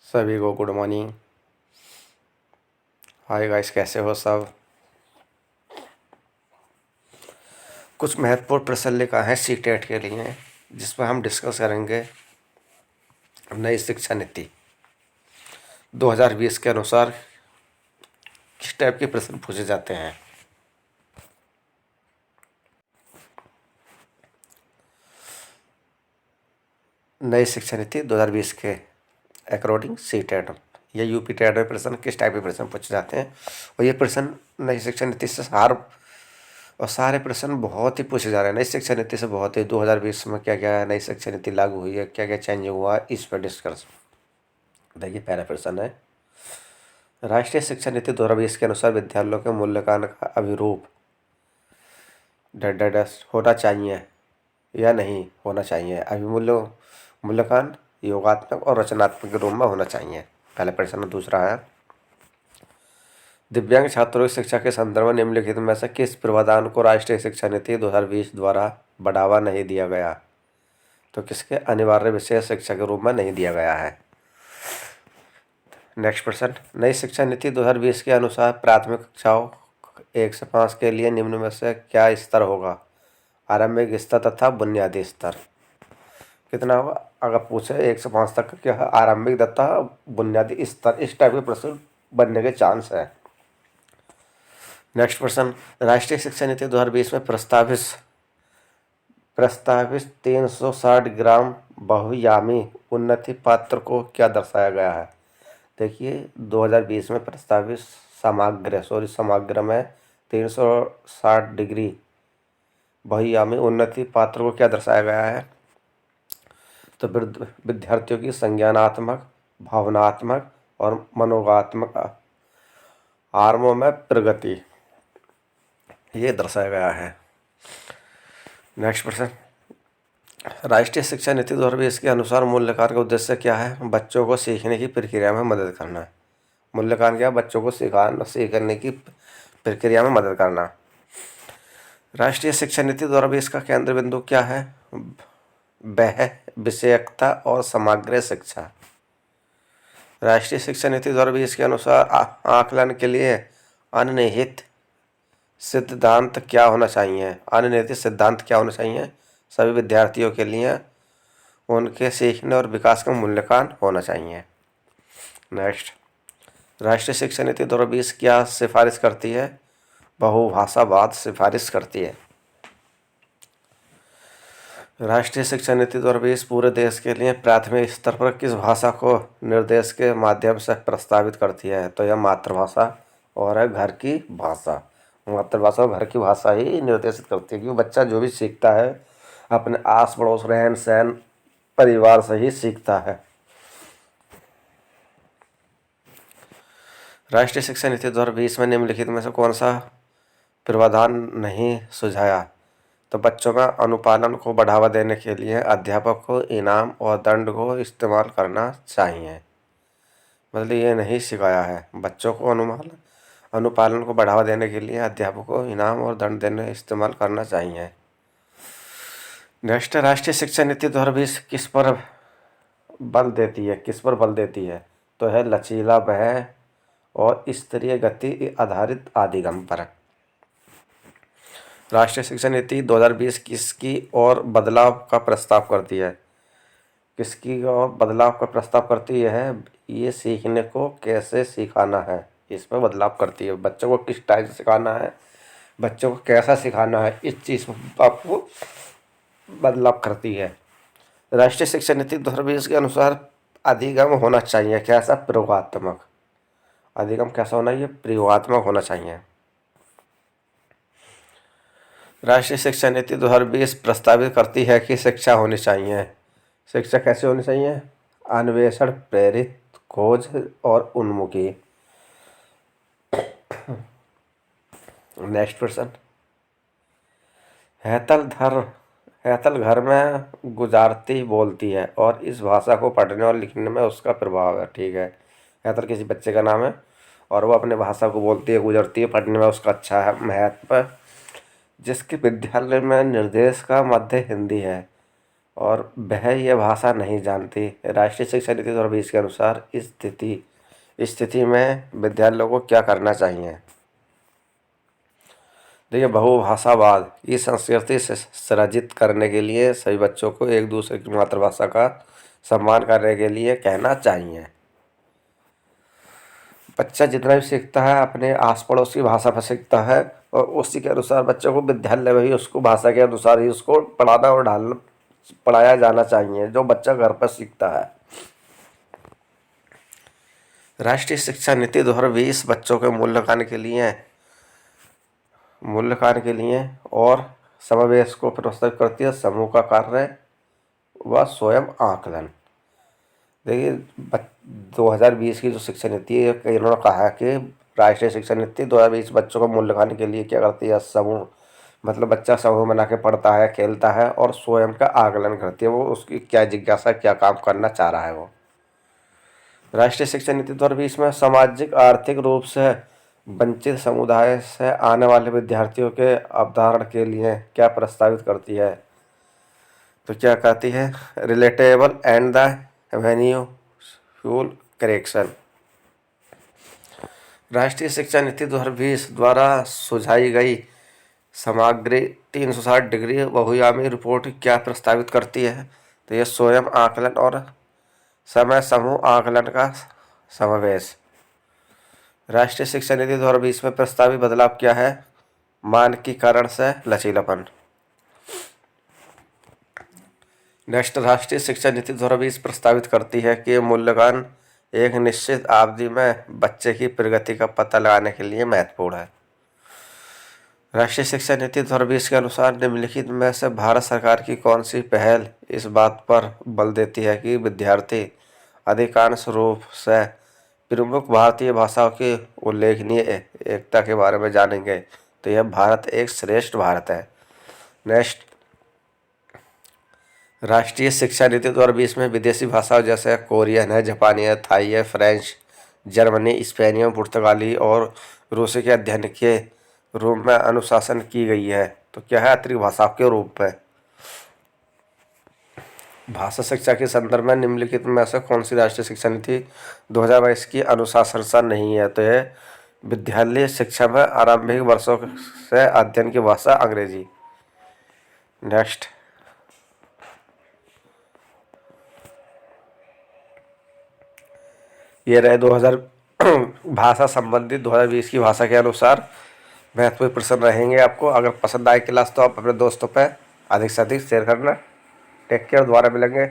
सभी को good morning. Hi guys, कैसे हो सब। कुछ महत्वपूर्ण प्रश्न लिखा है सीटेट के लिए, जिस पर हम डिस्कस करेंगे नई शिक्षा नीति 2020 के अनुसार किस टाइप के प्रश्न पूछे जाते हैं। नई शिक्षा नीति 2020 के अकॉर्डिंग सीटेट या यूपी टेट में प्रश्न किस टाइप के प्रश्न पूछे जाते हैं। और ये प्रश्न नई शिक्षा नीति से सारे प्रश्न बहुत ही पूछे जा रहे हैं। नई शिक्षा नीति से बहुत ही 2020 में क्या क्या नई शिक्षा नीति लागू हुई है, क्या क्या चेंज हुआ है, इस पर डिस्कस। देखिए, पहला प्रश्न है, राष्ट्रीय शिक्षा नीति 2020 के अनुसार विद्यालयों के मूल्यांकन का अभिरूप होना चाहिए या नहीं होना चाहिए। मूल्यांकन योगात्मक और रचनात्मक के रूप में होना चाहिए। पहला प्रश्न। दूसरा है, दिव्यांग छात्रों की शिक्षा के संदर्भ में निम्नलिखित में से किस प्रावधान को राष्ट्रीय शिक्षा नीति 2020 द्वारा बढ़ावा नहीं दिया गया। तो किसके अनिवार्य विषय शिक्षा के रूप में नहीं दिया गया है। नेक्स्ट प्रश्न, नई शिक्षा नीति 2020 के अनुसार प्राथमिक कक्षाओं 1 से 5 के लिए निम्न में से क्या स्तर होगा। आरंभिक स्तर तथा बुनियादी स्तर। कितना होगा अगर पूछे 1 से 5 तक क्या है, आरंभिक तथा बुनियादी स्तर, इस टाइप के प्रश्न बनने के चांस है। नेक्स्ट प्रश्न, राष्ट्रीय शिक्षा नीति 2020 में प्रस्तावित 360 ग्राम बहुयामी उन्नति पात्र को क्या दर्शाया गया है। देखिए, 2020 में प्रस्तावित समग्र में 360 डिग्री बहुयामी उन्नति पात्र को क्या दर्शाया गया है। तो विद्यार्थियों की संज्ञानात्मक, भावनात्मक और मनोगात्मक आयामों में प्रगति, ये दर्शाया गया है। नेक्स्ट प्रश्न, राष्ट्रीय शिक्षा नीति 2020 के अनुसार मूल्यांकन का उद्देश्य क्या है। बच्चों को सीखने की प्रक्रिया में मदद करना। मूल्यांकन क्या, बच्चों को सीखने की प्रक्रिया में मदद करना। राष्ट्रीय शिक्षा नीति 2020 का केंद्र बिंदु क्या है। वह विषयकता और समग्र शिक्षा। राष्ट्रीय शिक्षा नीति 2020 के अनुसार आकलन के लिए अंतर्निहित सिद्धांत क्या होना चाहिए। अंतर्निहित सिद्धांत क्या होना चाहिए। सभी विद्यार्थियों के लिए उनके सीखने और विकास का मूल्यांकन होना चाहिए। नेक्स्ट, राष्ट्रीय शिक्षा नीति 2020 क्या सिफारिश करती है। बहुभाषावाद सिफारिश करती है। राष्ट्रीय शिक्षा नीति 2020 पूरे देश के लिए प्राथमिक स्तर पर किस भाषा को निर्देश के माध्यम से प्रस्तावित करती है। तो यह मातृभाषा और है घर की भाषा। मातृभाषा और घर की भाषा ही निर्देशित करती है, क्योंकि बच्चा जो भी सीखता है अपने आस पड़ोस, रहन सहन, परिवार से ही सीखता है। राष्ट्रीय शिक्षा नीति 2020 में निम्नलिखित में से कौन सा प्रावधान नहीं सुझाया। तो बच्चों में अनुपालन को बढ़ावा देने के लिए अध्यापक को इनाम और दंड को इस्तेमाल करना चाहिए। मतलब ये नहीं सिखाया है। बच्चों को अनुपालन को बढ़ावा देने के लिए अध्यापक को इनाम और दंड देने इस्तेमाल करना चाहिए। नेक्स्ट, राष्ट्रीय शिक्षा नीति 2020 किस पर बल देती है। तो है लचीला वह और स्तरीय गति आधारित अधिगम पर। राष्ट्रीय शिक्षा नीति 2020 किसकी और बदलाव का प्रस्ताव करती है। किसकी और बदलाव का प्रस्ताव करती है। ये सीखने को कैसे सिखाना है, इस पर बदलाव करती है। बच्चों को किस टाइप से सिखाना है, बच्चों को कैसा सिखाना है, इस चीज़ पर आपको बदलाव करती है। राष्ट्रीय शिक्षा नीति 2020 के अनुसार अधिगम होना चाहिए कैसा, प्रयोगात्मक। अधिगम कैसा होना चाहिए, प्रयोगात्मक होना चाहिए। राष्ट्रीय शिक्षा नीति 2020 प्रस्तावित करती है कि शिक्षा होनी चाहिए। शिक्षा कैसे होनी चाहिए, अन्वेषण प्रेरित, खोज और उन्मुखी। नेक्स्ट प्रश्न, हैतल घर में गुजारती बोलती है और इस भाषा को पढ़ने और लिखने में उसका प्रभाव है। ठीक है, हैतल किसी बच्चे का नाम है और वो अपने भाषा को बोलती है, गुजरती है, पढ़ने में उसका अच्छा है महत्व। जिसके विद्यालय में निर्देश का मध्य हिंदी है और वह यह भाषा नहीं जानती। राष्ट्रीय शिक्षा नीति 2020 के अनुसार इस स्थिति में विद्यालयों को क्या करना चाहिए। देखिए, बहुभाषावाद की संस्कृति से सृजित करने के लिए सभी बच्चों को एक दूसरे की मातृभाषा का सम्मान करने के लिए कहना चाहिए। बच्चा जितना भी सीखता है अपने आस पड़ोस की भाषा में सीखता है और उसी के अनुसार बच्चों को विद्यालय में ही उसको भाषा के अनुसार ही उसको पढ़ाना और पढ़ाया जाना चाहिए जो बच्चा घर पर सीखता है। राष्ट्रीय शिक्षा नीति 2020 बच्चों के मूल्यांकन के लिए और समावेश को प्रस्तुत करती है। समूह का कार्य व स्वयं आकलन। देखिए, 2020 की जो शिक्षा नीति है, इन्होंने कहा है कि राष्ट्रीय शिक्षा नीति 2020 बच्चों को मूल्यांकन के लिए क्या करती है। समूह मतलब बच्चा समूह बना के पढ़ता है, खेलता है और स्वयं का आकलन करती है, वो उसकी क्या जिज्ञासा, क्या काम करना चाह रहा है वो। राष्ट्रीय शिक्षा नीति 2020 में सामाजिक आर्थिक रूप से वंचित समुदाय से आने वाले विद्यार्थियों के अवधारण के लिए क्या प्रस्तावित करती है। तो क्या कहती है, relatable and the Avenue fuel correction. राष्ट्रीय शिक्षा नीति 2020 द्वारा सुझाई गई समग्र 360 डिग्री बहुआयामी रिपोर्ट क्या प्रस्तावित करती है। तो यह स्वयं आकलन और समय समूह आकलन का समावेश। राष्ट्रीय शिक्षा नीति 2020 में प्रस्तावित बदलाव क्या है। मानकीकरण से लचीलापन। नेक्स्ट, राष्ट्रीय शिक्षा नीति 2020 प्रस्तावित करती है कि मूल्यांकन एक निश्चित अवधि में बच्चे की प्रगति का पता लगाने के लिए महत्वपूर्ण है। राष्ट्रीय शिक्षा नीति 2020 के अनुसार निम्नलिखित में से भारत सरकार की कौन सी पहल इस बात पर बल देती है कि विद्यार्थी अधिकांश रूप से प्रमुख भारतीय भाषाओं की उल्लेखनीय एकता के बारे में जानेंगे। तो यह भारत एक श्रेष्ठ भारत है। नेक्स्ट, राष्ट्रीय शिक्षा नीति 2020 में विदेशी भाषाओं जैसे कोरियन है, जापानी है, थाई है, फ्रेंच, जर्मनी, स्पेनियन, पुर्तगाली और रूसी के अध्ययन के रूप में अनुशासन की गई है। तो क्या है, अतिरिक्त भाषाओं के रूप में। भाषा शिक्षा के संदर्भ में निम्नलिखित में से कौन सी राष्ट्रीय शिक्षा नीति 2022 की अनुशासन नहीं है। तो यह विद्यालय शिक्षा में आरंभिक वर्षों से अध्ययन की भाषा अंग्रेजी। नेक्स्ट, ये रहे 2000 भाषा संबंधित 2020 की भाषा के अनुसार महत्वपूर्ण प्रश्न रहेंगे आपको। अगर पसंद आए क्लास तो आप अपने दोस्तों पे अधिक से अधिक शेयर करना। टेक केयर, दोबारा मिलेंगे।